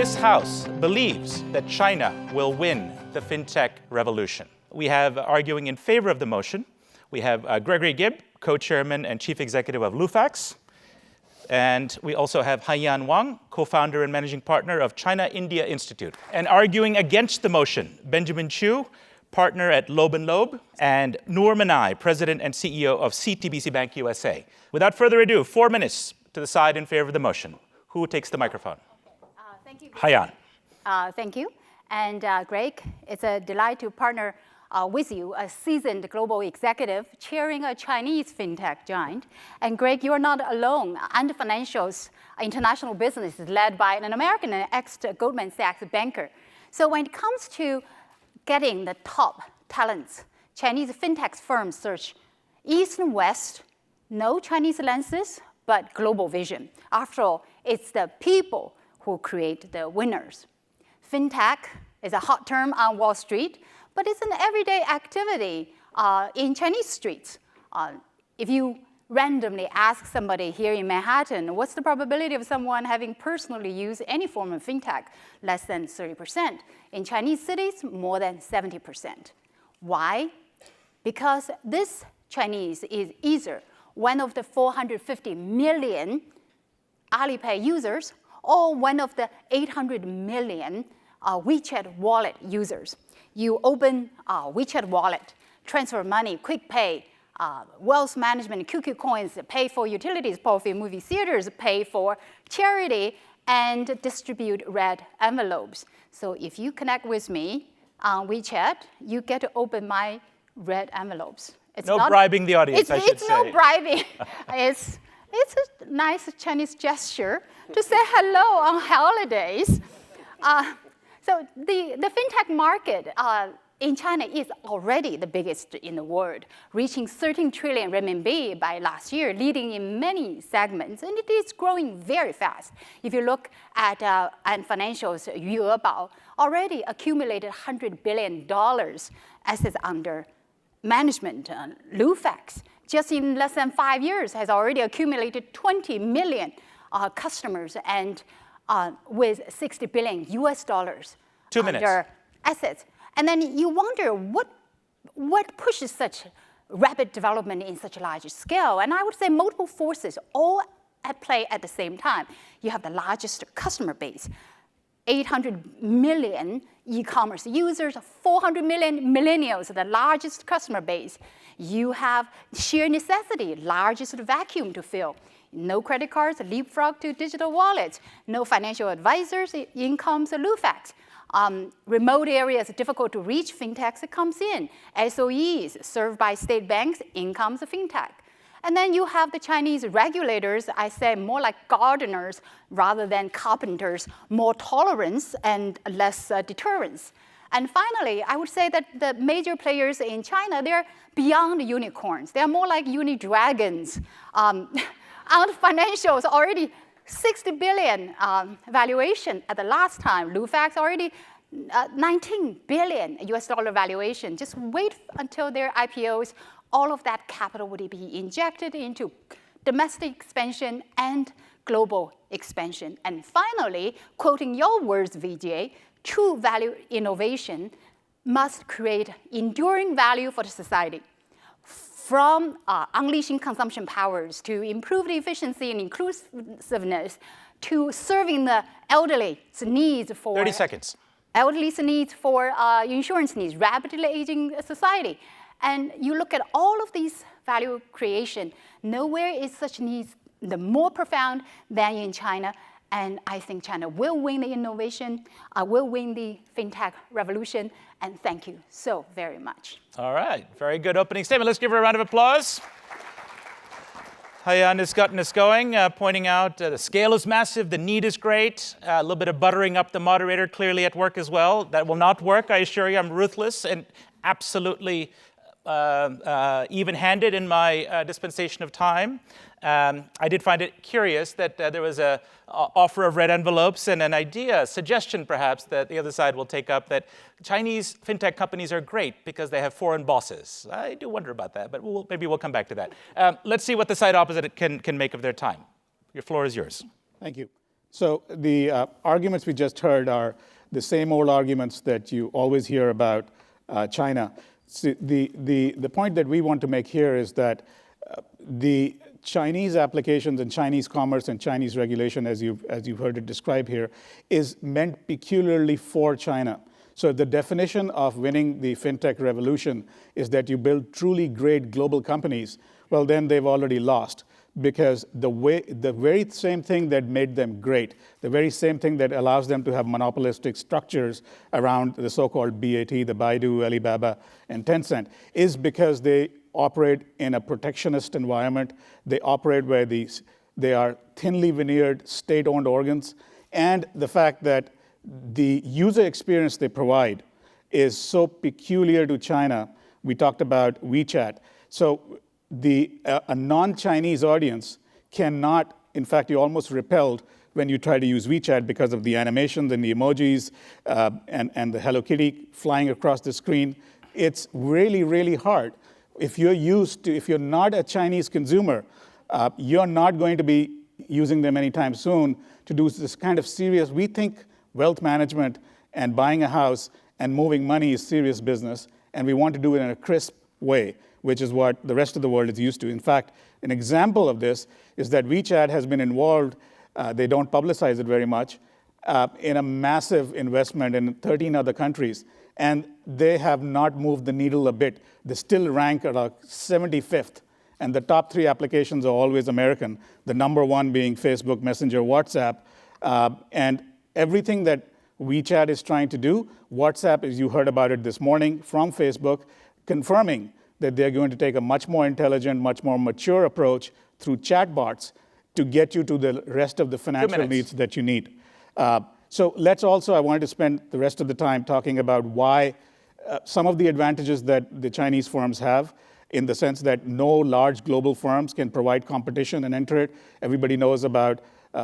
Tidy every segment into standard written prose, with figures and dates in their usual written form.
this House believes that China will win the fintech revolution. We have arguing in favor of the motion. We have Gregory Gibb, co-chairman and chief executive of Lufax. And we also have Haiyan Wang, co-founder and managing partner of China-India Institute. And arguing against the motion, Benjamin Chu, partner at Loeb, and Noor Menai, president and CEO of CTBC Bank USA. Without further ado, 4 minutes to the side in favor of the motion. Who takes the microphone? Thank you. Haiyan. Thank you. And Greg, it's a delight to partner with you, a seasoned global executive chairing a Chinese fintech giant. And Greg, you're not alone. Ant Financial's international business is led by an American and ex-Goldman Sachs banker. So when it comes to getting the top talents, Chinese fintech firms search east and west, no Chinese lenses, but global vision. After all, it's the people who create the winners. Fintech is a hot term on Wall Street, but it's an everyday activity in Chinese streets. If you randomly ask somebody here in Manhattan, what's the probability of someone having personally used any form of fintech? Less than 30%. In Chinese cities, more than 70%. Why? Because this Chinese is either one of the 450 million Alipay users or one of the 800 million WeChat wallet users. You open a WeChat wallet, transfer money, quick pay, wealth management, QQ coins, pay for utilities, pay for movie theaters, pay for charity, and distribute red envelopes. So if you connect with me on WeChat, you get to open my red envelopes. It's no bribing the audience, I should say. It's no bribing. It's a nice Chinese gesture to say hello on holidays. So the fintech market in China is already the biggest in the world, reaching 13 trillion renminbi by last year, leading in many segments, and it is growing very fast. If you look at Ant Financial's Rebuttal, already accumulated $100 billion assets under management. Lufax, just in less than 5 years, has already accumulated 20 million customers and with $60 billion under assets. And then you wonder what pushes such rapid development in such a large scale. And I would say multiple forces all at play at the same time. You have the largest customer base, 800 million e-commerce users, 400 million millennials, the largest customer base. You have sheer necessity, largest vacuum to fill. No credit cards, leapfrog to digital wallets. No financial advisors, in comes Lufax. Remote areas difficult to reach, fintechs comes in. SOEs served by state banks, in comes fintech. And then you have the Chinese regulators, I say more like gardeners rather than carpenters, more tolerance and less deterrence. And finally, I would say that the major players in China, they're beyond unicorns. They're more like uni-dragons. Ant Financial's already 60 billion valuation at the last time. Lufax already 19 billion US dollar valuation. Just wait until their IPOs. All of that capital would be injected into domestic expansion and global expansion. And finally, quoting your words, Vijay, true value innovation must create enduring value for the society. From unleashing consumption powers to improve the efficiency and inclusiveness to serving the elderly's needs for 30 seconds. Elderly's needs for insurance needs, rapidly aging society. And you look at all of these value creation, nowhere is such needs the more profound than in China. And I think China will win the innovation, will win the fintech revolution. And thank you so very much. All right, very good opening statement. Let's give her a round of applause. Haiyan has gotten us going, pointing out the scale is massive, the need is great, a little bit of buttering up the moderator clearly at work as well. That will not work, I assure you. I'm ruthless and absolutely even-handed in my dispensation of time. I did find it curious that there was an offer of red envelopes and an idea, a suggestion perhaps, that the other side will take up, that Chinese fintech companies are great because they have foreign bosses. I do wonder about that, but maybe we'll come back to that. Let's see what the side opposite can make of their time. Your floor is yours. Thank you. So the arguments we just heard are the same old arguments that you always hear about China. So the point that we want to make here is that the Chinese applications and Chinese commerce and Chinese regulation, as you've heard it described here, is meant peculiarly for China. So the definition of winning the fintech revolution is that you build truly great global companies, well, then they've already lost. Because the very same thing that made them great, the very same thing that allows them to have monopolistic structures around the so-called BAT, the Baidu, Alibaba, and Tencent, is because they operate in a protectionist environment. They operate where they are thinly veneered, state-owned organs, and the fact that the user experience they provide is so peculiar to China. We talked about WeChat. So a non-Chinese audience cannot, in fact, you're almost repelled when you try to use WeChat because of the animations and the emojis and the Hello Kitty flying across the screen. It's really, really hard. If you're not a Chinese consumer, you're not going to be using them anytime soon to do this kind of serious, we think wealth management and buying a house and moving money is serious business, and we want to do it in a crisp way, which is what the rest of the world is used to. In fact, an example of this is that WeChat has been involved, they don't publicize it very much, in a massive investment in 13 other countries. And they have not moved the needle a bit. They still rank at 75th. And the top 3 applications are always American, the number 1 being Facebook, Messenger, WhatsApp. And everything that WeChat is trying to do, WhatsApp, as you heard about it this morning from Facebook, confirming that they're going to take a much more intelligent, much more mature approach through chatbots to get you to the rest of the financial needs that you need. So I wanted to spend the rest of the time talking about why some of the advantages that the Chinese firms have, in the sense that no large global firms can provide competition and enter it. Everybody knows about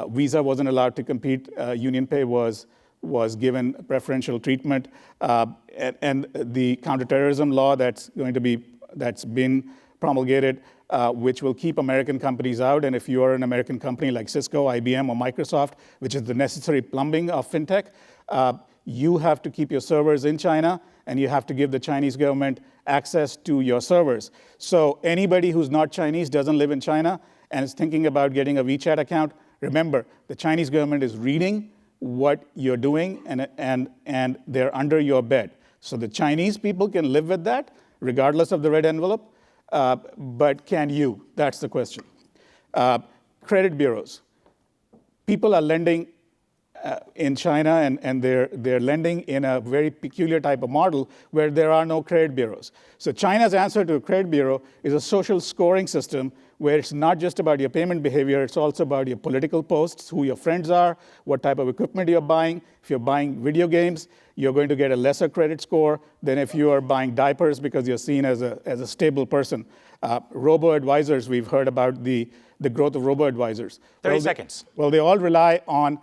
Visa wasn't allowed to compete. UnionPay was given preferential treatment. And the counterterrorism law that's been promulgated, which will keep American companies out. And if you are an American company like Cisco, IBM, or Microsoft, which is the necessary plumbing of fintech, you have to keep your servers in China, and you have to give the Chinese government access to your servers. So anybody who's not Chinese, doesn't live in China, and is thinking about getting a WeChat account, remember, the Chinese government is reading what you're doing, and they're under your bed. So the Chinese people can live with that, regardless of the red envelope. But can you? That's the question. Credit bureaus. People are lending in China, and they're lending in a very peculiar type of model where there are no credit bureaus. So China's answer to a credit bureau is a social scoring system where it's not just about your payment behavior, it's also about your political posts, who your friends are, what type of equipment you're buying. If you're buying video games, you're going to get a lesser credit score than if you are buying diapers because you're seen as a stable person. Robo-advisors, we've heard about the growth of robo-advisors. 30 seconds. Well, they all rely on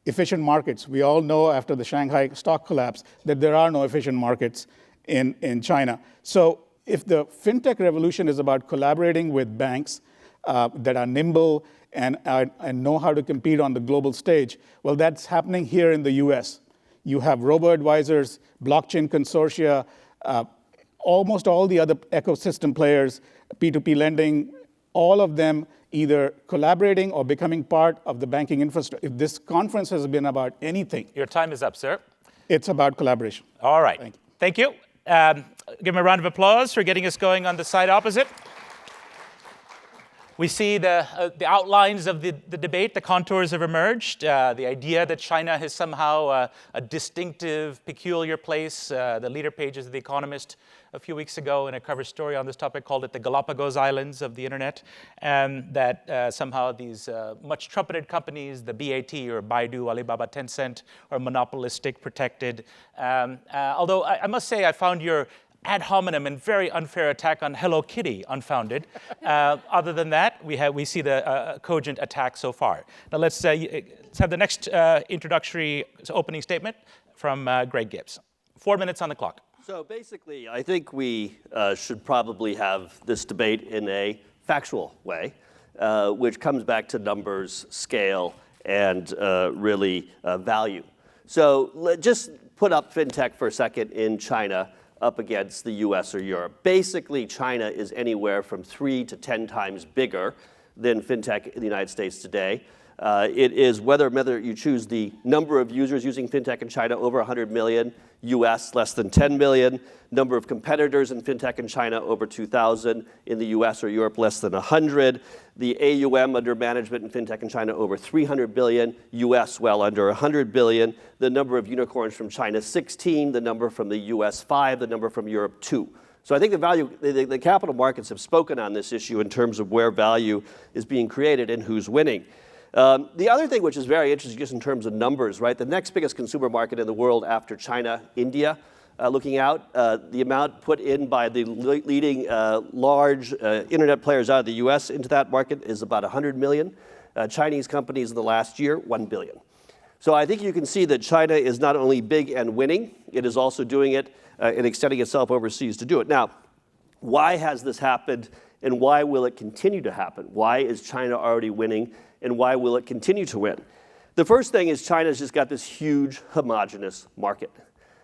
efficient markets. We all know after the Shanghai stock collapse that there are no efficient markets in China. So if the fintech revolution is about collaborating with banks that are nimble and know how to compete on the global stage, well, that's happening here in the US. You have robo-advisors, blockchain consortia, almost all the other ecosystem players, P2P lending, all of them either collaborating or becoming part of the banking infrastructure. If this conference has been about anything— Your time is up, sir. It's about collaboration. All right. Thank you. Give him a round of applause for getting us going on the side opposite. We see the outlines of the debate, the contours have emerged. The idea that China is somehow a distinctive, peculiar place. The leader pages of The Economist a few weeks ago in a cover story on this topic called it the Galapagos Islands of the internet. And that somehow these much trumpeted companies, the BAT or Baidu, Alibaba, Tencent, are monopolistic, protected. Although I must say I found your ad hominem and very unfair attack on Hello Kitty unfounded. Other than that, we see the cogent attack so far. Now let's have the next introductory opening statement from Greg Gibbs. 4 minutes on the clock. So basically, I think we should probably have this debate in a factual way, which comes back to numbers, scale, and really value. So just put up fintech for a second in China up against the US or Europe. Basically, China is anywhere from 3 to 10 times bigger than fintech in the United States today. It is whether you choose the number of users using fintech in China, over 100 million, US less than 10 million, number of competitors in fintech in China, over 2,000, in the US or Europe, less than 100. The AUM under management in fintech in China, over 300 billion, US well under 100 billion. The number of unicorns from China, 16, the number from the US, 5, the number from Europe, 2. So I think the capital markets have spoken on this issue in terms of where value is being created and who's winning. The other thing which is very interesting just in terms of numbers, right? The next biggest consumer market in the world after China, India, looking out, the amount put in by the leading large internet players out of the US into that market is about 100 million. Chinese companies in the last year, 1 billion. So I think you can see that China is not only big and winning, it is also doing it and extending itself overseas to do it. Now, why has this happened and why will it continue to happen? Why is China already winning and why will it continue to win? The first thing is China's just got this huge homogenous market.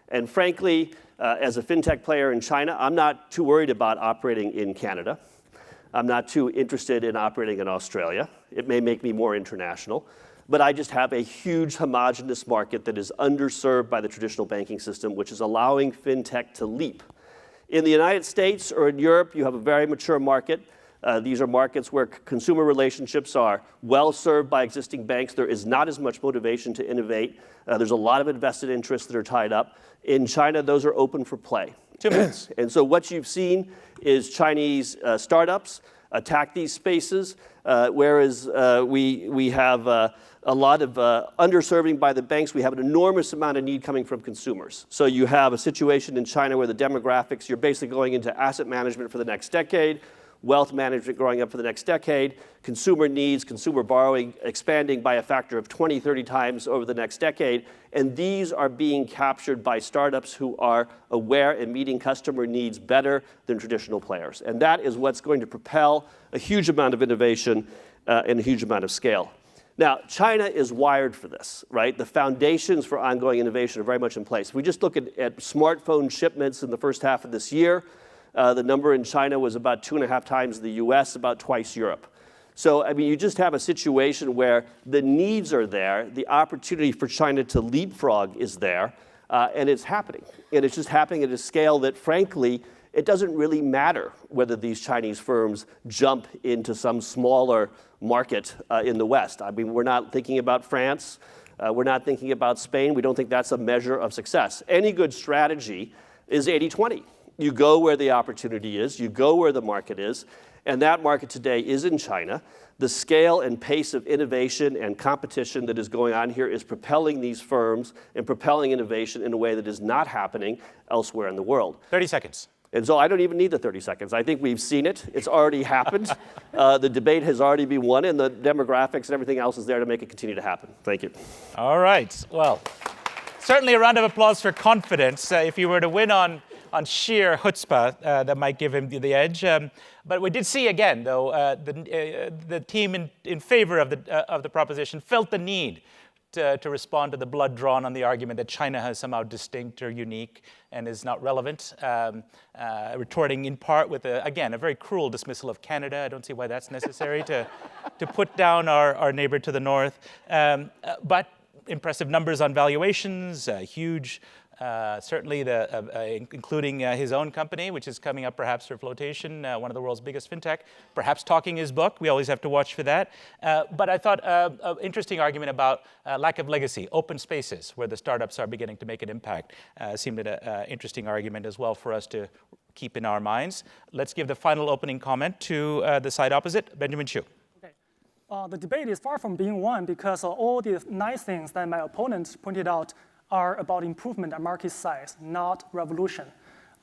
And frankly, as a fintech player in China, I'm not too worried about operating in Canada. I'm not too interested in operating in Australia. It may make me more international. But I just have a huge homogenous market that is underserved by the traditional banking system, which is allowing fintech to leap. In the United States or in Europe, you have a very mature market. These are markets where consumer relationships are well served by existing banks. There is not as much motivation to innovate. There's a lot of invested interests that are tied up. In China, those are open for play. 2 minutes. And so what you've seen is Chinese startups attack these spaces, whereas we have a lot of underserving by the banks. We have an enormous amount of need coming from consumers. So you have a situation in China where the demographics, you're basically going into asset management for the next decade, wealth management growing up for the next decade, consumer needs, consumer borrowing expanding by a factor of 20, 30 times over the next decade. And these are being captured by startups who are aware and meeting customer needs better than traditional players. And that is what's going to propel a huge amount of innovation and a huge amount of scale. Now, China is wired for this, right? The foundations for ongoing innovation are very much in place. If we just look at smartphone shipments in the first half of this year, the number in China was about 2.5 times the US, about twice Europe. So, I mean, you just have a situation where the needs are there, the opportunity for China to leapfrog is there, and it's happening. And it's just happening at a scale that, frankly, it doesn't really matter whether these Chinese firms jump into some smaller market in the West. I mean, we're not thinking about France. We're not thinking about Spain. We don't think that's a measure of success. Any good strategy is 80-20. You go where the opportunity is, you go where the market is, and that market today is in China. The scale and pace of innovation and competition that is going on here is propelling these firms and propelling innovation in a way that is not happening elsewhere in the world. 30 seconds. And so I don't even need the 30 seconds. I think we've seen it. It's already happened. The debate has already been won, and the demographics and everything else is there to make it continue to happen. Thank you. All right. Well, certainly a round of applause for confidence. If you were to win on sheer chutzpah, that might give him the edge. But we did see again, though, the team in favor of the proposition felt the need to respond to the blood drawn on the argument that China has somehow distinct or unique and is not relevant, retorting in part with, again, a very cruel dismissal of Canada. I don't see why that's necessary to put down our neighbor to the north. But impressive numbers on valuations, huge. Certainly, including his own company, which is coming up perhaps for flotation, one of the world's biggest fintech, perhaps talking his book. We always have to watch for that. But I thought an interesting argument about lack of legacy, open spaces where the startups are beginning to make an impact seemed an interesting argument as well for us to keep in our minds. Let's give the final opening comment to the side opposite, Benjamin Chiu. The debate is far from being won because all the nice things that my opponent pointed out are about improvement at market size, not revolution.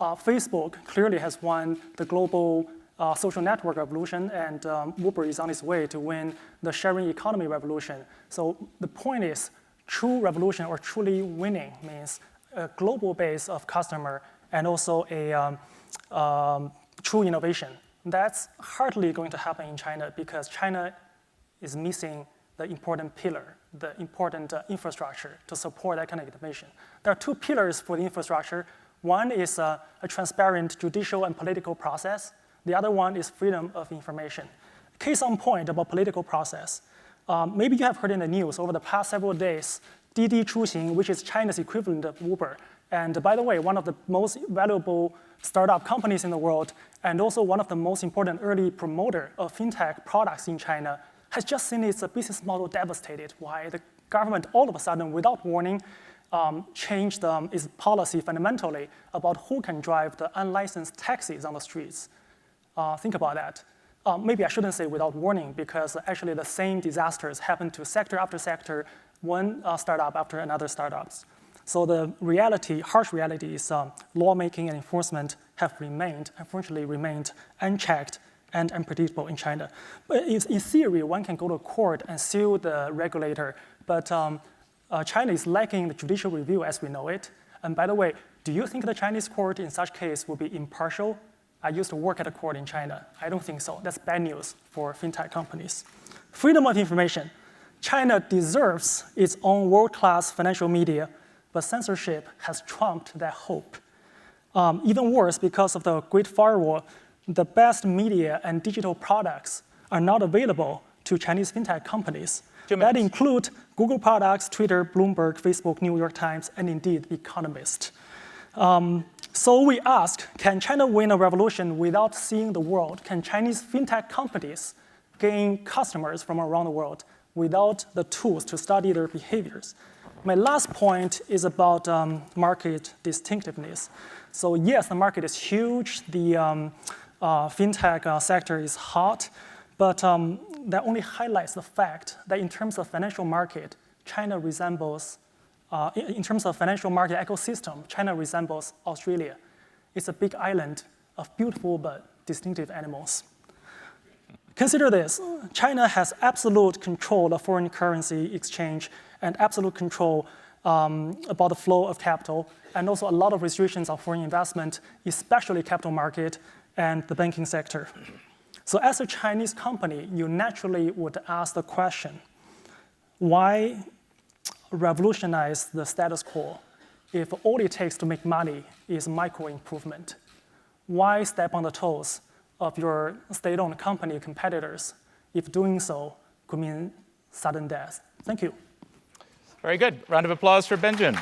Facebook clearly has won the global social network revolution, and Uber is on its way to win the sharing economy revolution. So the point is, true revolution or truly winning means a global base of customer and also a true innovation. That's hardly going to happen in China because China is missing the important pillar, the important infrastructure to support economic innovation. There are two pillars for the infrastructure. One is a transparent judicial and political process. The other one is freedom of information. Case on point about political process. Maybe you have heard in the news over the past several days, Didi Chuxing, which is China's equivalent of Uber, and by the way, one of the most valuable startup companies in the world, and also one of the most important early promoter of fintech products in China, has just seen its business model devastated. Why the government all of a sudden, without warning, changed its policy fundamentally about who can drive the unlicensed taxis on the streets. Think about that. Maybe I shouldn't say without warning, because actually the same disasters happen to sector after sector, one startup after another startups. So the reality, harsh reality is lawmaking and enforcement have unfortunately remained unchecked and unpredictable in China. But in theory, one can go to court and sue the regulator, but China is lacking the judicial review as we know it. And by the way, do you think the Chinese court in such case will be impartial? I used to work at a court in China. I don't think so. That's bad news for fintech companies. Freedom of information. China deserves its own world-class financial media, but censorship has trumped that hope. Even worse, because of the Great Firewall, the best media and digital products are not available to Chinese fintech companies. That include Google products, Twitter, Bloomberg, Facebook, New York Times, and indeed, Economist. So we ask, can China win a revolution without seeing the world? Can Chinese fintech companies gain customers from around the world without the tools to study their behaviors? My last point is about market distinctiveness. So yes, the market is huge. The fintech sector is hot, but that only highlights the fact that in terms of financial market, China resembles, in terms of financial market ecosystem, China resembles Australia. It's a big island of beautiful but distinctive animals. Consider this, China has absolute control of foreign currency exchange and absolute control about the flow of capital, and also a lot of restrictions on foreign investment, especially capital market and the banking sector. So as a Chinese company, you naturally would ask the question, why revolutionize the status quo if all it takes to make money is micro improvement? Why step on the toes of your state-owned company competitors if doing so could mean sudden death? Thank you. Very good. Round of applause for Benjamin.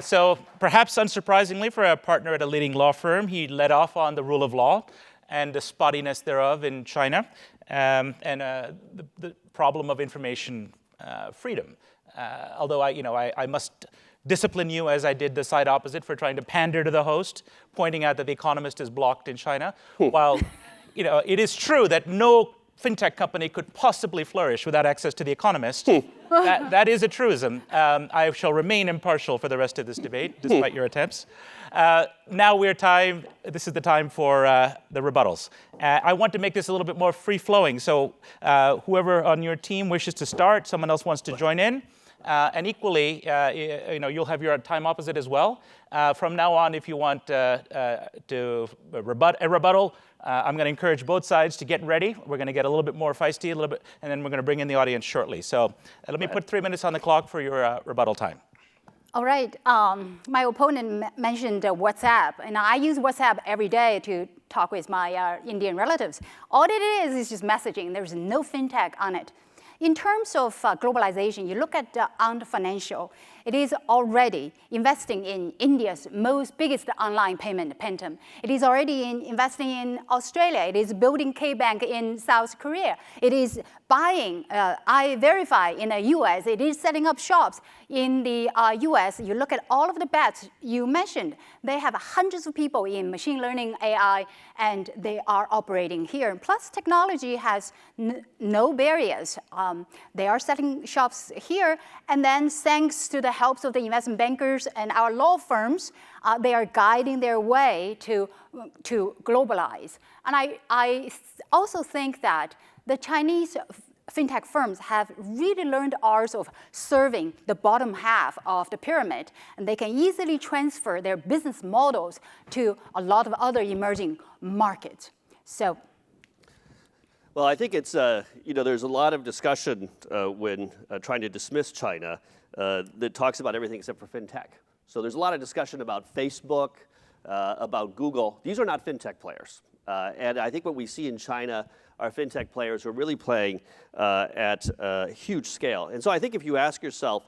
So perhaps unsurprisingly for a partner at a leading law firm, he led off on the rule of law and the spottiness thereof in China, and the problem of information freedom. Although I must discipline you as I did the side opposite for trying to pander to the host, pointing out that The Economist is blocked in China. While it is true that no fintech company could possibly flourish without access to The Economist, that is a truism. I shall remain impartial for the rest of this debate, despite your attempts. Now this is the time for the rebuttals. I want to make this a little bit more free-flowing, so whoever on your team wishes to start, someone else wants to join in, and equally, you'll have your time opposite as well. From now on, if you want to rebut a rebuttal, I'm going to encourage both sides to get ready. We're going to get a little bit more feisty, and then we're going to bring in the audience shortly. So let me put 3 minutes on the clock for your rebuttal time. All right. My opponent mentioned WhatsApp, and I use WhatsApp every day to talk with my Indian relatives. All it is just messaging. There's no fintech on it. In terms of globalization, you look at Ant Financial. It is already investing in India's biggest online payment, Paytm. It is already investing in Australia. It is building K-Bank in South Korea. It is buying iVerify in the US. It is setting up shops in the US. You look at all of the bets you mentioned. They have hundreds of people in machine learning, AI, and they are operating here. Plus, technology has no barriers. They are setting shops here, and then thanks to the help of the investment bankers and our law firms, they are guiding their way to globalize. And I also think that the Chinese fintech firms have really learned arts of serving the bottom half of the pyramid, and they can easily transfer their business models to a lot of other emerging markets. So, Well, I think it's, there's a lot of discussion when trying to dismiss China that talks about everything except for fintech. So there's a lot of discussion about Facebook, about Google. These are not fintech players. And I think what we see in China are fintech players who are really playing at a huge scale. And so I think if you ask yourself,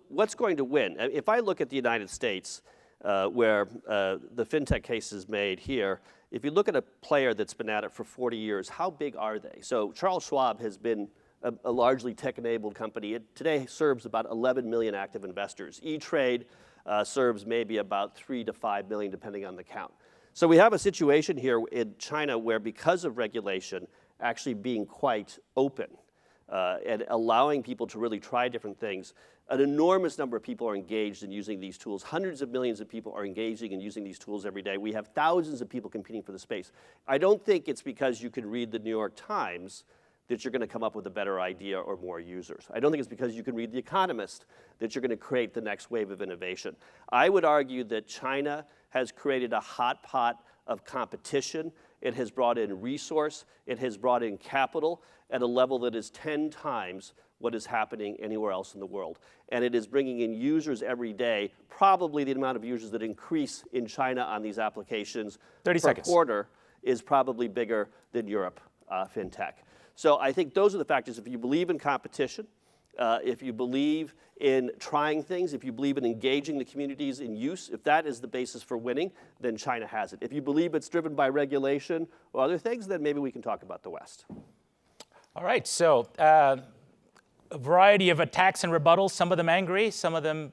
what's going to win? If I look at the United States, where the fintech case is made here, if you look at a player that's been at it for 40 years, how big are they? So Charles Schwab has been a largely tech-enabled company. It today serves about 11 million active investors. E-Trade serves maybe about 3 to 5 million, depending on the count. So we have a situation here in China where, because of regulation actually being quite open and allowing people to really try different things, an enormous number of people are engaged in using these tools. Hundreds of millions of people are engaging in using these tools every day. We have thousands of people competing for the space. I don't think it's because you can read the New York Times that you're going to come up with a better idea or more users. I don't think it's because you can read The Economist that you're going to create the next wave of innovation. I would argue that China has created a hot pot of competition. It has brought in resource. It has brought in capital at a level that is 10 times what is happening anywhere else in the world. And it is bringing in users every day, probably the amount of users that increase in China on these applications 30 per seconds. quarter is probably bigger than Europe fintech. So I think those are the factors. If you believe in competition, if you believe in trying things, if you believe in engaging the communities in use, if that is the basis for winning, then China has it. If you believe it's driven by regulation or other things, then maybe we can talk about the West. All right, so a variety of attacks and rebuttals, some of them angry, some of them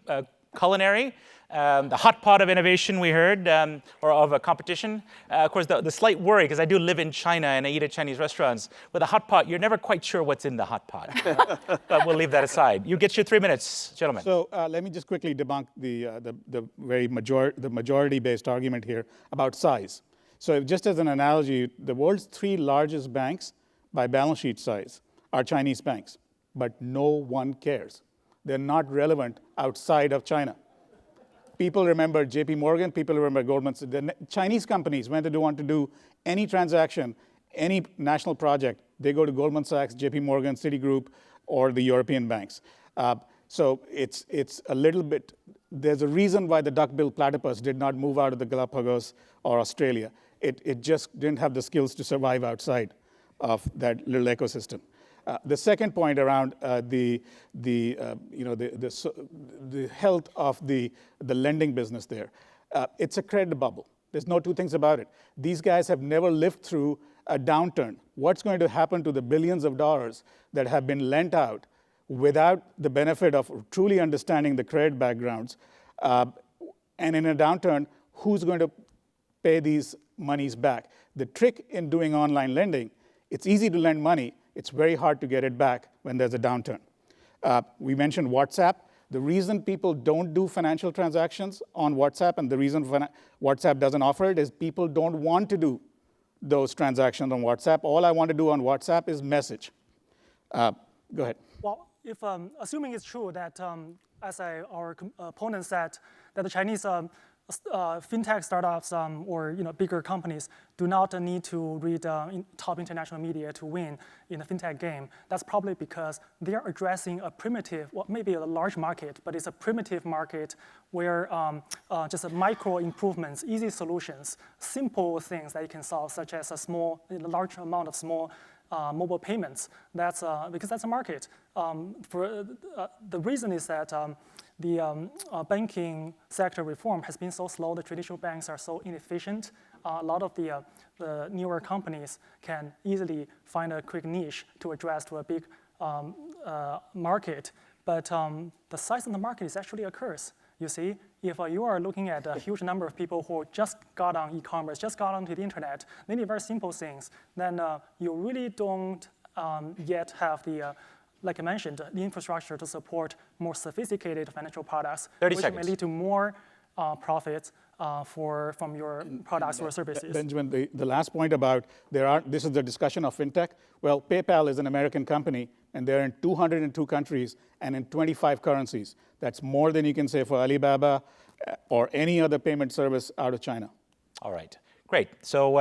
culinary. The hot pot of innovation we heard, or of a competition. Of course, the slight worry, because I do live in China and I eat at Chinese restaurants, with a hot pot, you're never quite sure what's in the hot pot. But we'll leave that aside. You get your 3 minutes, gentlemen. So let me just quickly debunk the majority-based argument here about size. So just as an analogy, the world's 3 largest banks by balance sheet size are Chinese banks, but no one cares. They're not relevant outside of China. People remember JP Morgan, people remember Goldman Sachs. The Chinese companies, when they want to do any transaction, any national project, they go to Goldman Sachs, JP Morgan, Citigroup, or the European banks. So it's a little bit, there's a reason why the duck-billed platypus did not move out of the Galapagos or Australia. It just didn't have the skills to survive outside of that little ecosystem. The second point around the health of the lending business there, it's a credit bubble. There's no two things about it. These guys have never lived through a downturn. What's going to happen to the billions of dollars that have been lent out without the benefit of truly understanding the credit backgrounds? And in a downturn, who's going to pay these monies back? The trick in doing online lending, it's easy to lend money. It's very hard to get it back when there's a downturn. We mentioned WhatsApp. The reason people don't do financial transactions on WhatsApp, and the reason WhatsApp doesn't offer it, is people don't want to do those transactions on WhatsApp. All I want to do on WhatsApp is message. Go ahead. Well, if assuming it's true that, as our opponent said, that the Chinese fintech startups or bigger companies do not need to read top international media to win in the fintech game. That's probably because they are addressing a primitive, well, maybe a large market, but it's a primitive market where just micro improvements, easy solutions, simple things that you can solve, such as a large amount of small mobile payments. That's because that's a market. The reason is that the banking sector reform has been so slow. The traditional banks are so inefficient. A lot of the newer companies can easily find a quick niche to address to a big market. But the size of the market is actually a curse. You see, if you are looking at a huge number of people who just got on e-commerce, just got onto the internet, they need very simple things, then you really don't yet have the like I mentioned, the infrastructure to support more sophisticated financial products, 30 which seconds. may lead to more profits from your products or services. Benjamin, the last point about this is the discussion of fintech. Well, PayPal is an American company, and they're in 202 countries and in 25 currencies. That's more than you can say for Alibaba or any other payment service out of China. All right. Great. So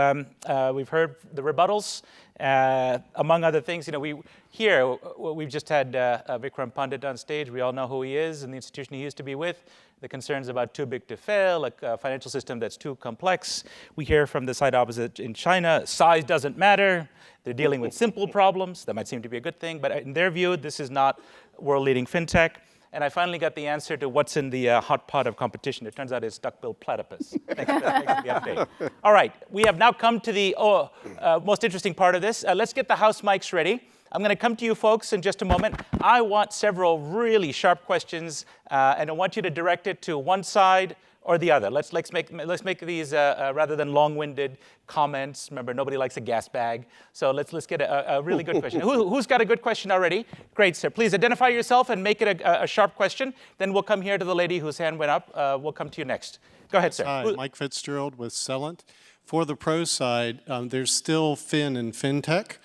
we've heard the rebuttals. Among other things, we've just had Vikram Pandit on stage. We all know who he is and the institution he used to be with. The concerns about too big to fail, a financial system that's too complex. We hear from the side opposite in China, size doesn't matter. They're dealing with simple problems. That might seem to be a good thing, but in their view, this is not world-leading fintech. And I finally got the answer to what's in the hot pot of competition. It turns out it's duck-billed platypus. Thanks for the update. All right, we have now come to the most interesting part of this. Let's get the house mics ready. I'm going to come to you folks in just a moment. I want several really sharp questions, and I want you to direct it to one side or the other. Let's make these rather than long-winded comments. Remember, nobody likes a gas bag. So let's get a really good question. Who's got a good question already? Great, sir. Please identify yourself and make it a sharp question. Then we'll come here to the lady whose hand went up. We'll come to you next. Go ahead, sir. Hi, Mike Fitzgerald with Celent. For the pro side, there's still Fin and Fintech,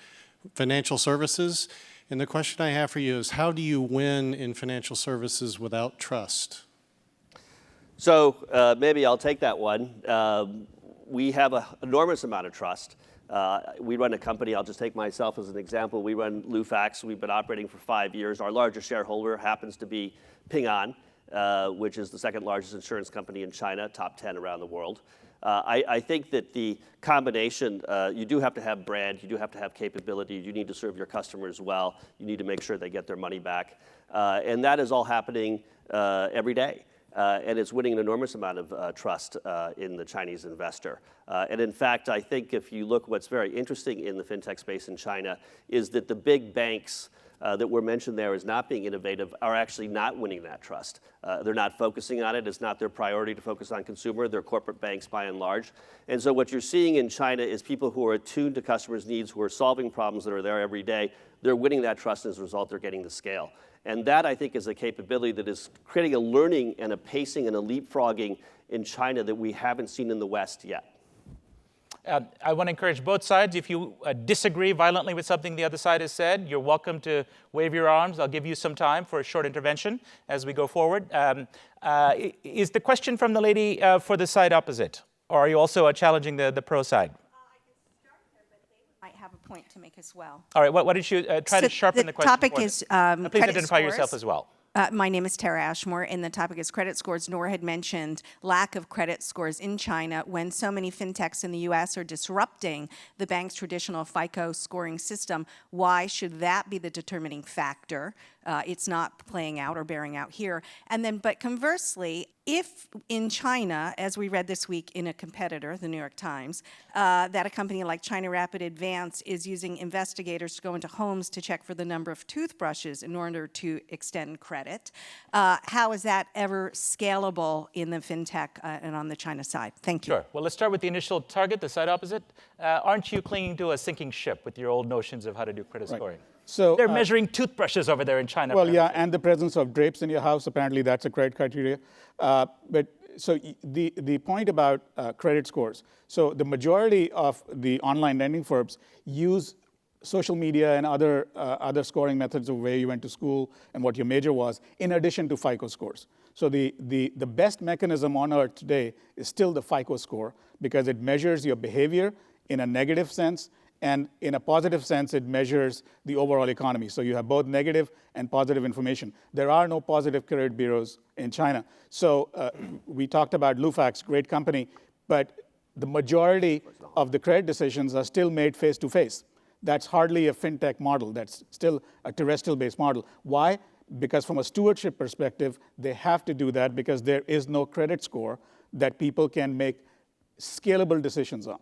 financial services. And the question I have for you is, how do you win in financial services without trust? So maybe I'll take that one. We have an enormous amount of trust. We run a company, I'll just take myself as an example. We run Lufax. We've been operating for 5 years. Our largest shareholder happens to be Ping An, which is the second largest insurance company in China, top 10 around the world. I think that the combination, you do have to have brand, you do have to have capability, you need to serve your customers well, you need to make sure they get their money back. And that is all happening every day. And it's winning an enormous amount of trust in the Chinese investor. And in fact, I think if you look, what's very interesting in the fintech space in China is that the big banks that were mentioned there as not being innovative are actually not winning that trust. They're not focusing on it. It's not their priority to focus on consumer. They're corporate banks by and large. And so what you're seeing in China is people who are attuned to customers' needs, who are solving problems that are there every day. They're winning that trust, and as a result, they're getting the scale. And that, I think, is a capability that is creating a learning and a pacing and a leapfrogging in China that we haven't seen in the West yet. I want to encourage both sides. If you disagree violently with something the other side has said, you're welcome to wave your arms. I'll give you some time for a short intervention as we go forward. Is the question from the lady for the side opposite? Or are you also challenging the pro side? Might have a point to make as well. All right, why don't you try to sharpen the question? The topic is please identify yourself as well. My name is Tara Ashmore, and the topic is credit scores. Noor had mentioned lack of credit scores in China when so many fintechs in the U.S. are disrupting the bank's traditional FICO scoring system. Why should that be the determining factor? It's not playing out or bearing out here. And then, but conversely, if in China, as we read this week in a competitor, the New York Times, that a company like China Rapid Advance is using investigators to go into homes to check for the number of toothbrushes in order to extend credit, how is that ever scalable in the fintech and on the China side? Thank you. Sure. Well, let's start with the initial target, the side opposite. Aren't you clinging to a sinking ship with your old notions of how to do credit scoring? So, they're measuring toothbrushes over there in China. Well, yeah, and the presence of drapes in your house, apparently that's a credit criteria. But so the point about credit scores, so the majority of the online lending firms use social media and other scoring methods of where you went to school and what your major was, in addition to FICO scores. So the best mechanism on earth today is still the FICO score because it measures your behavior in a negative sense, and in a positive sense, it measures the overall economy. So you have both negative and positive information. There are no positive credit bureaus in China. So we talked about Lufax, great company, but the majority of the credit decisions are still made face-to-face. That's hardly a fintech model. That's still a terrestrial-based model. Why? Because from a stewardship perspective, they have to do that because there is no credit score that people can make scalable decisions on.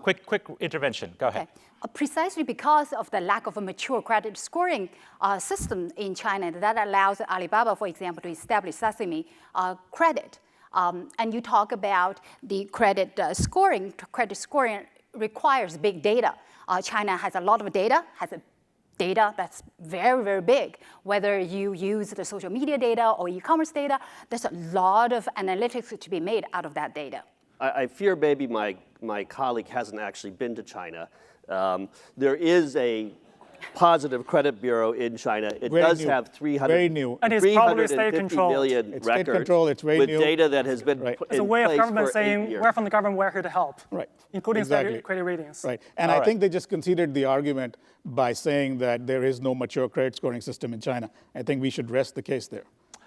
Quick intervention. Go ahead. Okay. Precisely because of the lack of a mature credit scoring system in China that allows Alibaba, for example, to establish Sesame credit. And you talk about the credit scoring. Credit scoring requires big data. China has a lot of data, data that's very, very big. Whether you use the social media data or e-commerce data, there's a lot of analytics to be made out of that data. I fear maybe my colleague hasn't actually been to China. There is a positive credit bureau in China. It Very does new. have 300, Very new. And it's probably state 350 controlled. million It's state records controlled, it's very with new. data that has been Right. put It's a in way of place government for 8 saying, years. we're from the government, we're here to help. Right. Including Exactly. credit ratings. Right. And All I right. think they just conceded the argument by saying that there is no mature credit scoring system in China. I think we should rest the case there.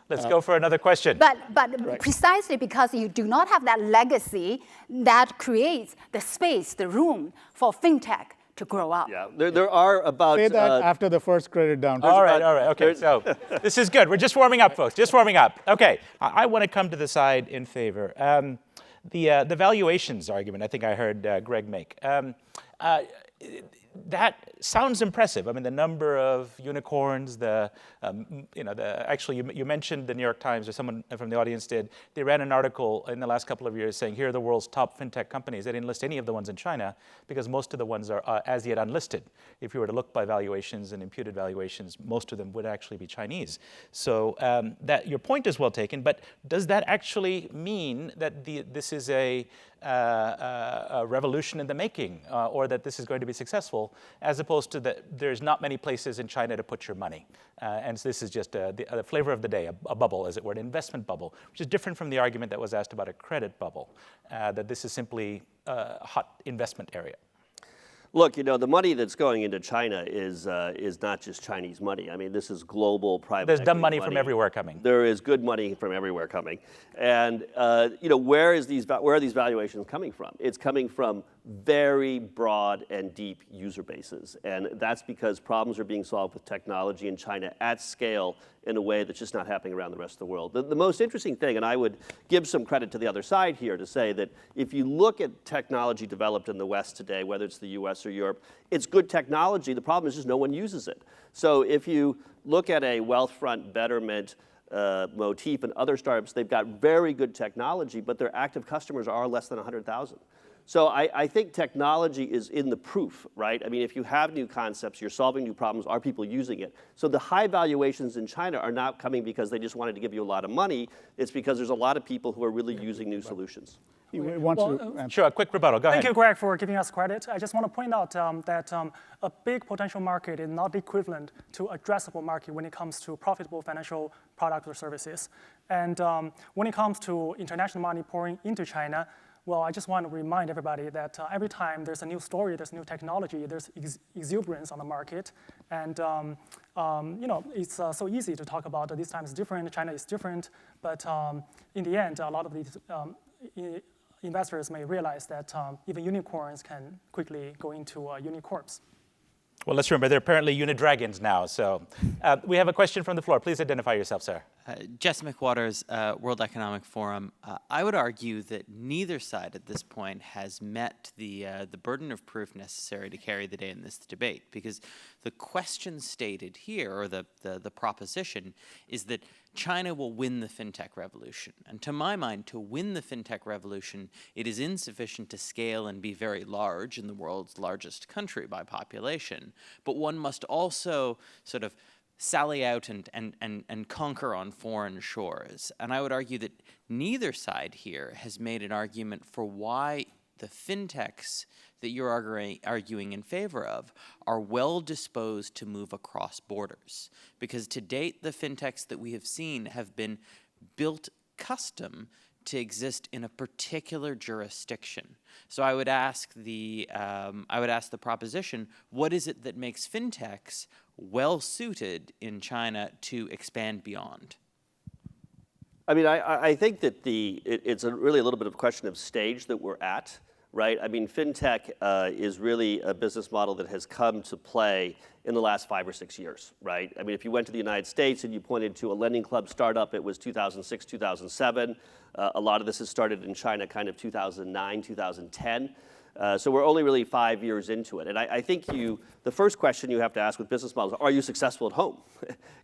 Let's go for another question. But precisely because you do not have that legacy that creates the space, the room for fintech to grow up. Yeah, there are about... Say that after the first credit downturn. All right, okay, so this is good. We're just warming up, folks, just warming up. Okay, I want to come to the side in favor. The valuations argument, I think I heard Greg make. That sounds impressive. I mean, the number of unicorns, actually, you mentioned the New York Times, or someone from the audience did. They ran an article in the last couple of years saying, here are the world's top fintech companies. They didn't list any of the ones in China because most of the ones are as yet unlisted. If you were to look by valuations and imputed valuations, most of them would actually be Chinese. So that your point is well taken, but does that actually mean that this is a revolution in the making, or that this is going to be successful, as opposed to there's not many places in China to put your money. And so this is just the flavor of the day, a bubble, as it were, an investment bubble, which is different from the argument that was asked about a credit bubble, that this is simply a hot investment area. Look, the money that's going into China is not just Chinese money. I mean, this is global private There's dumb equity money from everywhere coming. There is good money from everywhere coming. And, where are these valuations coming from? It's coming from very broad and deep user bases. And that's because problems are being solved with technology in China at scale in a way that's just not happening around the rest of the world. The most interesting thing, and I would give some credit to the other side here to say that if you look at technology developed in the West today, whether it's the US or Europe, it's good technology. The problem is just no one uses it. So if you look at a Wealthfront, Betterment, Motif, and other startups, they've got very good technology, but their active customers are less than 100,000. So I think technology is in the proof, right? I mean, if you have new concepts, you're solving new problems, are people using it? So the high valuations in China are not coming because they just wanted to give you a lot of money. It's because there's a lot of people who are really using new solutions. Sure, a quick rebuttal. Go ahead. Thank you, Greg, for giving us credit. I just want to point out that a big potential market is not equivalent to addressable market when it comes to profitable financial products or services. And when it comes to international money pouring into China, well, I just want to remind everybody that every time there's a new story, there's new technology, there's exuberance on the market. And it's so easy to talk about this time is different, China is different. But in the end, a lot of these investors may realize that even unicorns can quickly go into unicorps. Well, let's remember, they're apparently unidragons now. So we have a question from the floor. Please identify yourself, sir. Jess McWaters, World Economic Forum. I would argue that neither side at this point has met the burden of proof necessary to carry the day in this debate, because the question stated here, or the proposition, is that China will win the fintech revolution. And to my mind, to win the fintech revolution, it is insufficient to scale and be very large in the world's largest country by population, but one must also sort of sally out and conquer on foreign shores. And I would argue that neither side here has made an argument for why the fintechs that you're arguing in favor of are well disposed to move across borders. Because to date, the fintechs that we have seen have been built custom to exist in a particular jurisdiction. So I would ask the proposition: what is it that makes fintechs well suited in China to expand beyond? I mean, I think that it's really a little bit of a question of stage that we're at, right? I mean, fintech is really a business model that has come to play in the last 5 or 6 years, right? I mean, if you went to the United States and you pointed to a lending club startup, it was 2006, 2007. A lot of this has started in China kind of 2009, 2010. So we're only really 5 years into it. And I think the first question you have to ask with business models, are you successful at home?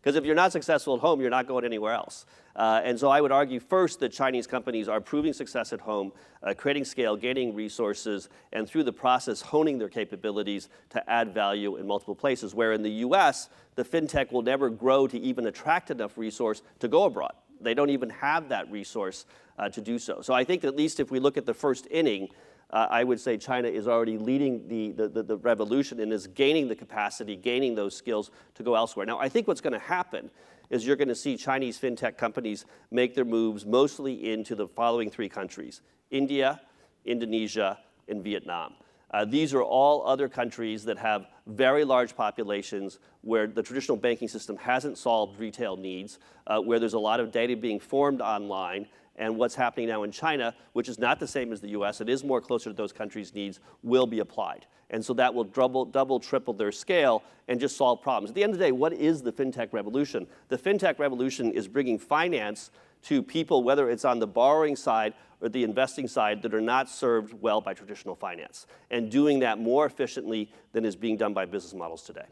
Because if you're not successful at home, you're not going anywhere else. And so I would argue first that Chinese companies are proving success at home, creating scale, gaining resources, and through the process honing their capabilities to add value in multiple places, where in the US, the fintech will never grow to even attract enough resource to go abroad. They don't even have that resource to do so. So I think at least if we look at the first inning, I would say China is already leading the revolution and is gaining the capacity, gaining those skills to go elsewhere. Now, I think what's going to happen is you're going to see Chinese fintech companies make their moves mostly into the following 3 countries: India, Indonesia, and Vietnam. These are all other countries that have very large populations where the traditional banking system hasn't solved retail needs, where there's a lot of data being formed online. And what's happening now in China, which is not the same as the US, it is more closer to those countries' needs, will be applied. And so that will double, triple their scale and just solve problems. At the end of the day, what is the fintech revolution? The fintech revolution is bringing finance to people, whether it's on the borrowing side or the investing side, that are not served well by traditional finance, and doing that more efficiently than is being done by business models today.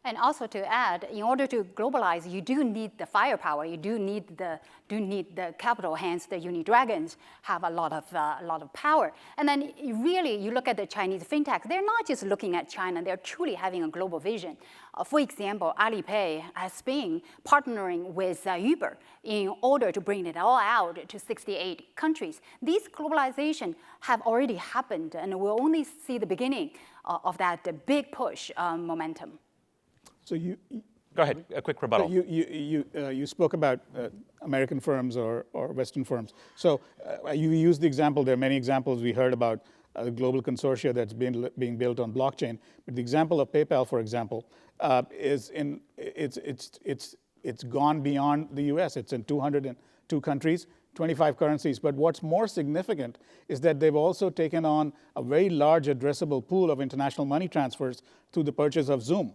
And also to add, in order to globalize, you do need the firepower. You do need the capital. Hence, the Uni-Dragons have a lot of power. And then you look at the Chinese fintech. They're not just looking at China. They're truly having a global vision. For example, Alipay has been partnering with Uber in order to bring it all out to 68 countries. These globalization have already happened, and we'll only see the beginning of that big push momentum. So go ahead, a quick rebuttal. You spoke about American firms or Western firms. So you used the example. There are many examples we heard about global consortia that's being built on blockchain. But the example of PayPal, for example, it's gone beyond the U.S. It's in 202 countries, 25 currencies. But what's more significant is that they've also taken on a very large addressable pool of international money transfers through the purchase of Zoom.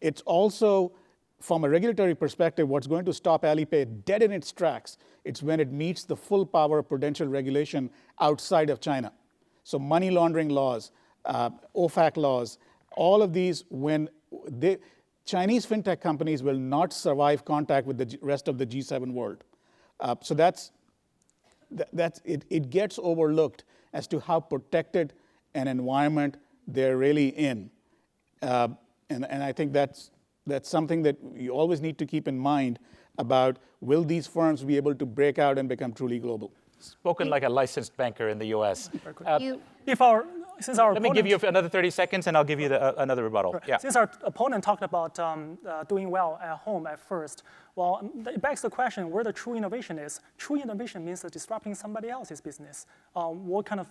It's also, from a regulatory perspective, what's going to stop Alipay dead in its tracks. It's when it meets the full power of prudential regulation outside of China. So money laundering laws, OFAC laws, all of these, Chinese fintech companies will not survive contact with the rest of the G7 world. So it gets overlooked as to how protected an environment they're really in. And I think that's something that you always need to keep in mind about, will these firms be able to break out and become truly global? Spoken like a licensed banker in the US. Let me give you another 30 seconds, and I'll give you another rebuttal. Right. Yeah. Since our opponent talked about doing well at home at first, well, it begs the question where the true innovation is. True innovation means disrupting somebody else's business. What kind of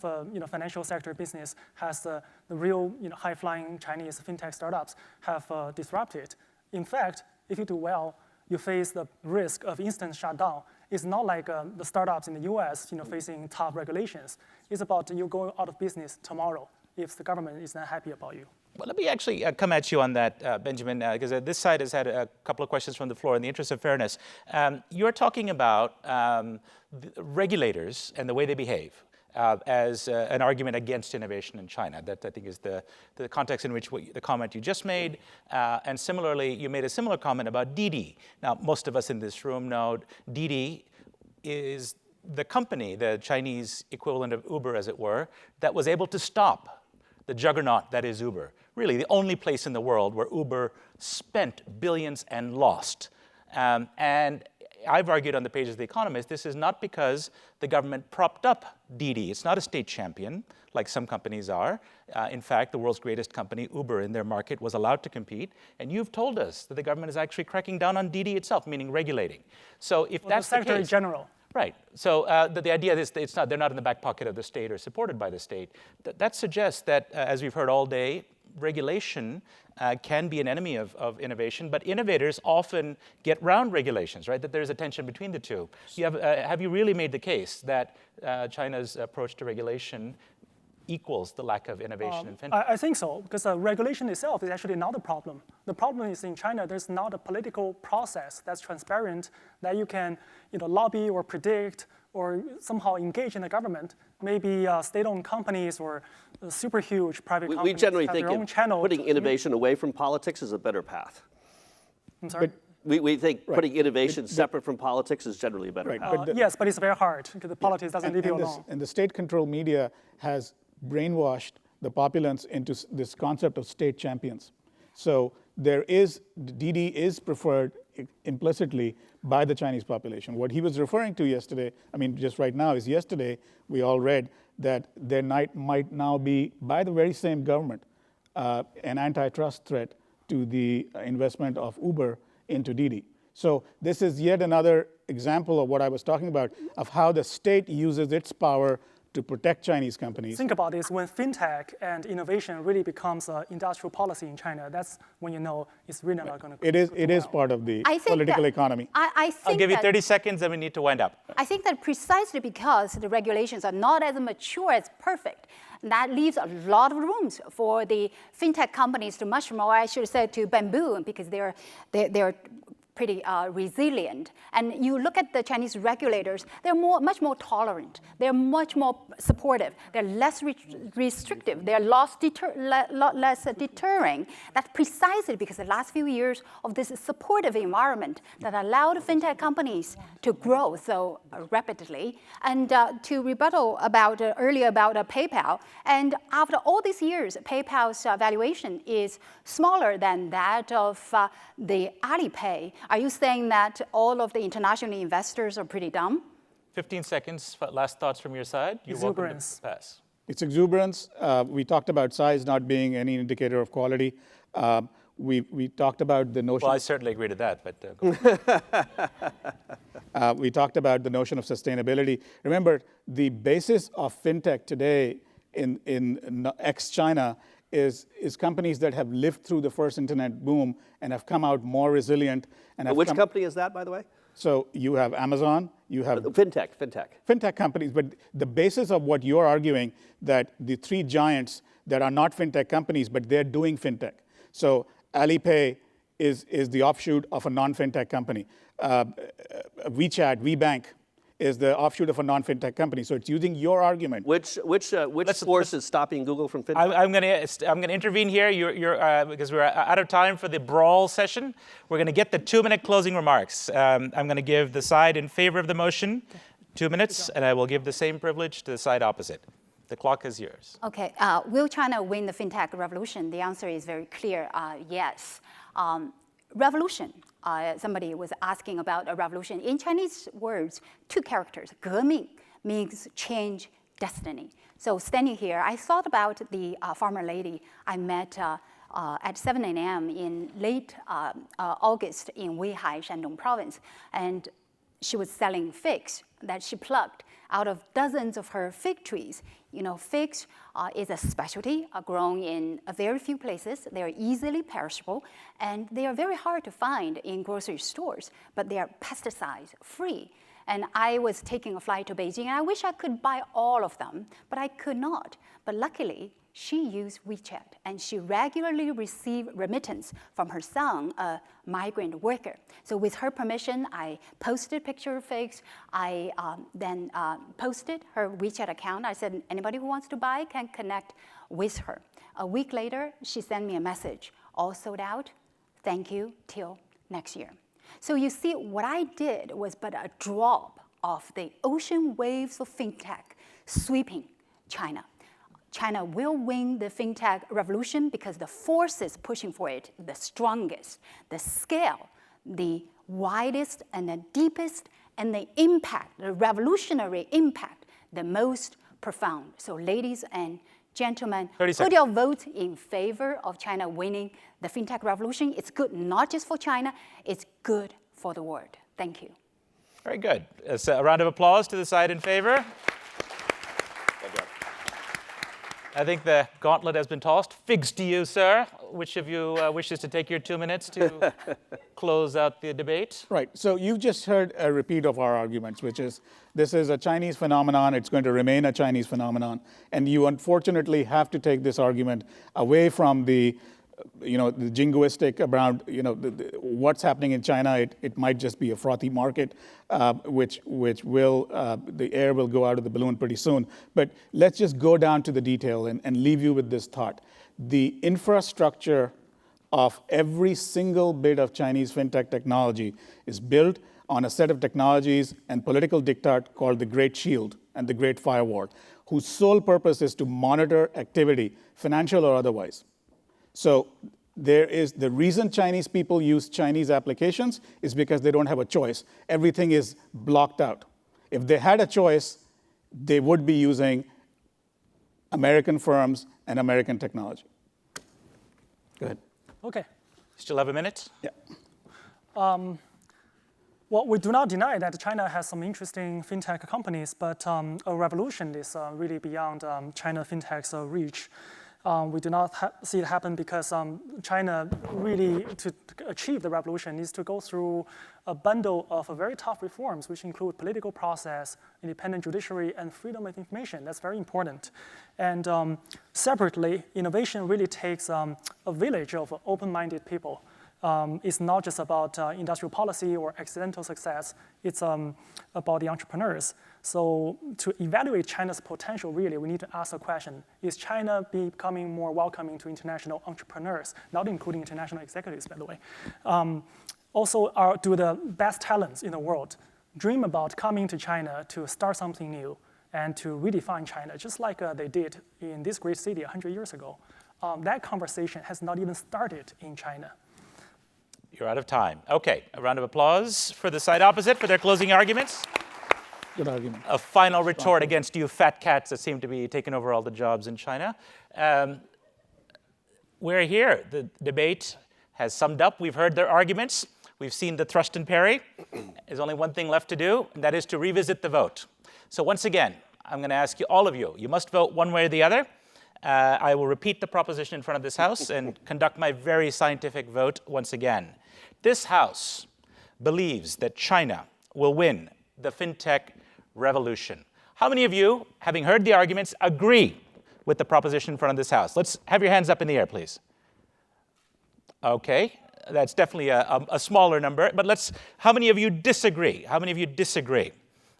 financial sector business has the real high-flying Chinese fintech startups have disrupted? In fact, if you do well, you face the risk of instant shutdown. It's not like the startups in the US facing tough regulations. It's about you going out of business tomorrow if the government is not happy about you. Well, let me actually come at you on that, Benjamin, because this side has had a couple of questions from the floor in the interest of fairness. You're talking about regulators and the way they behave as an argument against innovation in China. That, I think, is the context in which the comment you just made. And similarly, you made a similar comment about Didi. Now, most of us in this room know Didi is the company, the Chinese equivalent of Uber, as it were, that was able to stop the juggernaut that is Uber. Really, the only place in the world where Uber spent billions and lost. And I've argued on the pages of The Economist, this is not because the government propped up Didi. It's not a state champion, like some companies are. In fact, the world's greatest company, Uber, in their market, was allowed to compete. And you've told us that the government is actually cracking down on Didi itself, meaning regulating. So if that's the case, the sector in general. Right. So the idea is they're not in the back pocket of the state or supported by the state. That suggests that, as we've heard all day, regulation can be an enemy of innovation, but innovators often get round regulations, right? That there's a tension between the two. Have you really made the case that China's approach to regulation equals the lack of innovation in fintech? I think so, because regulation itself is actually not the problem. The problem is in China, there's not a political process that's transparent that you can lobby or predict or somehow engage in the government. Maybe state-owned companies or super huge private companies we generally have think their own channel. Putting innovation away from politics is a better path. I'm sorry? We think putting innovation separate from politics is generally a better path. Yes, but it's very hard because the politics doesn't leave you alone. And the state-controlled media has brainwashed the populace into this concept of state champions. So Didi is preferred implicitly by the Chinese population. What he was referring to yesterday, just right now, is yesterday we all read that there might now be, by the very same government, an antitrust threat to the investment of Uber into Didi. So this is yet another example of what I was talking about, of how the state uses its power to protect Chinese companies. Think about this, when fintech and innovation really becomes industrial policy in China, that's when you know it's really not going to It is part of the political economy. I think I'll give you 30 seconds and we need to wind up. I think that precisely because the regulations are not as mature as perfect, that leaves a lot of rooms for the fintech companies to mushroom, or I should say to bamboo, because they're pretty resilient. And you look at the Chinese regulators, they're much more tolerant. They're much more supportive. They're less restrictive. They're less deterring. That's precisely because the last few years of this supportive environment that allowed fintech companies to grow so rapidly. And to rebuttal about earlier about PayPal, and after all these years, PayPal's valuation is smaller than that of the Alipay. Are you saying that all of the international investors are pretty dumb? 15 seconds, last thoughts from your side. You're welcome to pass. It's exuberance. We talked about size not being any indicator of quality. We talked about the notion. Well, I certainly agree to that, but we talked about the notion of sustainability. Remember, the basis of fintech today in ex-China is companies that have lived through the first internet boom and have come out more resilient. And which company is that, by the way? So you have Amazon, you have fintech companies, but the basis of what you're arguing, that the three giants that are not fintech companies, but they're doing fintech. So Alipay is the offshoot of a non-fintech company. WeChat, WeBank, is the offshoot of a non-fintech company. So it's using your argument. Which force is stopping Google from fintech? I'm going to intervene here. Because we're out of time for the brawl session. We're going to get the 2-minute closing remarks. I'm going to give the side in favor of the motion 2 minutes, and I will give the same privilege to the side opposite. The clock is yours. Okay. Will China win the fintech revolution? The answer is very clear. Yes. Revolution. Somebody was asking about a revolution. In Chinese words, 2 characters. 革命 means change destiny. So standing here, I thought about the farmer lady I met at 7 a.m. in late August in Weihai, Shandong province. And she was selling figs that she plucked out of dozens of her fig trees. You know, figs is a specialty grown in a very few places. They are easily perishable, and they are very hard to find in grocery stores, but they are pesticide-free. And I was taking a flight to Beijing, and I wish I could buy all of them, but I could not. But luckily, she used WeChat, and she regularly received remittance from her son, a migrant worker. So with her permission, I posted picture of figs. I then posted her WeChat account. I said, anybody who wants to buy can connect with her. A week later, she sent me a message, all sold out, thank you, till next year. So you see, what I did was but a drop of the ocean waves of fintech sweeping China. China will win the fintech revolution because the forces pushing for it, the strongest, the scale, the widest and the deepest, and the impact, the revolutionary impact, the most profound. So ladies and gentlemen, put your vote in favor of China winning the fintech revolution. It's good not just for China, it's good for the world. Thank you. Very good. A round of applause to the side in favor. I think the gauntlet has been tossed. Figs to you, sir. Which of you wishes to take your 2 minutes to close out the debate? Right. So you've just heard a repeat of our arguments, which is this is a Chinese phenomenon. It's going to remain a Chinese phenomenon. And you unfortunately have to take this argument away from the jingoistic around, what's happening in China. It might just be a frothy market, which will, the air will go out of the balloon pretty soon. But let's just go down to the detail and leave you with this thought. The infrastructure of every single bit of Chinese fintech technology is built on a set of technologies and political diktat called the Great Shield and the Great Firewall, whose sole purpose is to monitor activity, financial or otherwise. So there is the reason Chinese people use Chinese applications is because they don't have a choice. Everything is blocked out. If they had a choice, they would be using American firms, and American technology. Go ahead. Okay. Still have a minute? Yeah. Well, we do not deny that China has some interesting fintech companies, but a revolution is really beyond China fintech's reach. We do not see it happen because China really, to achieve the revolution, needs to go through a bundle of very tough reforms, which include political process, independent judiciary, and freedom of information. That's very important. And separately, innovation really takes a village of open-minded people. It's not just about industrial policy or accidental success. It's about the entrepreneurs. So to evaluate China's potential, really, we need to ask the question, is China becoming more welcoming to international entrepreneurs, not including international executives, by the way? Also, do the best talents in the world dream about coming to China to start something new and to redefine China, just like they did in this great city 100 years ago? That conversation has not even started in China. You're out of time. Okay, a round of applause for the side opposite for their closing arguments. Good argument. A final retort against you fat cats that seem to be taking over all the jobs in China. We're here. The debate has summed up. We've heard their arguments. We've seen the thrust and parry. There's only one thing left to do, and that is to revisit the vote. So once again, I'm going to ask you, all of you, you must vote one way or the other. I will repeat the proposition in front of this House and conduct my very scientific vote once again. This House believes that China will win the fintech revolution. How many of you, having heard the arguments, agree with the proposition in front of this House? Let's have your hands up in the air, please. Okay, that's definitely a smaller number, but how many of you disagree? How many of you disagree?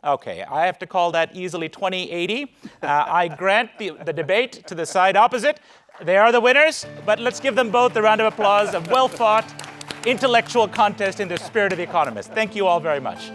Okay, I have to call that easily 20-80. I grant the debate to the side opposite. They are the winners, but let's give them both a round of applause, a well-fought intellectual contest in the spirit of The Economist. Thank you all very much.